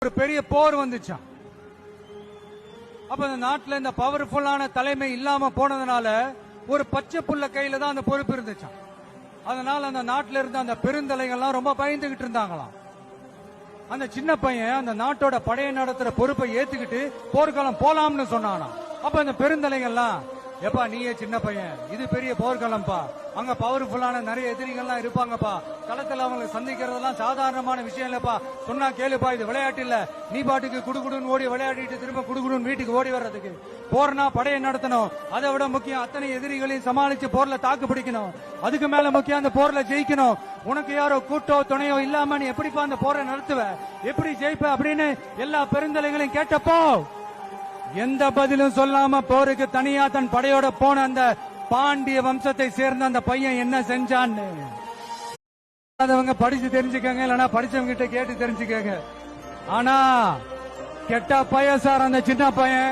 ஒரு பெரிய போர் வந்துச்சான். அப்ப இந்த நாட்டில் இந்த பவர்ஃபுல்லான தலைமை இல்லாம போனதுனால ஒரு பச்சை புள்ள கையில தான் அந்த பொறுப்பு இருந்துச்சான். அதனால அந்த நாட்டில இருந்த அந்த பெருந்தலைகள்லாம் ரொம்ப பயந்துகிட்டு இருந்தாங்களாம். அந்த சின்ன பையன் அந்த நாட்டோட படையை நடத்துற பொறுப்பை ஏத்துக்கிட்டு போர்க்களம் போலாம்னு சொன்னானா. அப்ப அந்த பெருந்தலைகள்லாம், எப்பா நீயே சின்ன பையன், இது பெரிய போர்க்களம்பா, அங்க பவர்ஃபுல்லான நிறைய எதிரிகள்லாம் இருப்பாங்கப்பா, களத்துல அவங்க சந்திக்கிறதெல்லாம் சாதாரணமான விஷயம் இல்லப்பா, சொன்னா கேளுப்பா, இது விளையாட்டு இல்ல, நீ பாட்டுக்கு குடுகுடுன்னு ஓடி விளையாடிட்டு திரும்ப குடுகுடுன்னு வீட்டுக்கு ஓடி வர்றதுக்கு. போர்னா படையை நடத்தணும், அதை விட முக்கியம் அத்தனை எதிரிகளையும் சமாளிச்சு போர்ல தாக்கு பிடிக்கணும், அதுக்கு மேல முக்கியம் அந்த போர்ல ஜெயிக்கணும். உனக்கு யாரோ கூட்டோ துணையோ இல்லாம நீ எப்படிப்பா அந்த போரை நடத்துவ, எப்படி ஜெயிப்ப அப்படின்னு எல்லா பெருந்தலைகளையும் கேட்டப்போ எந்த பதிலும் சொல்லாம போருக்கு தனியா தன் படையோட போன அந்த பாண்டிய வம்சத்தை சேர்ந்த அந்த பையன் என்ன செஞ்சான்னு அதவங்க படிச்சு தெரிஞ்சுக்கங்க, இல்லைன்னா படிச்சவங்க கிட்ட கேட்டு தெரிஞ்சுக்கங்க. ஆனா கெட்ட பையன் சார் அந்த சின்ன பையன்.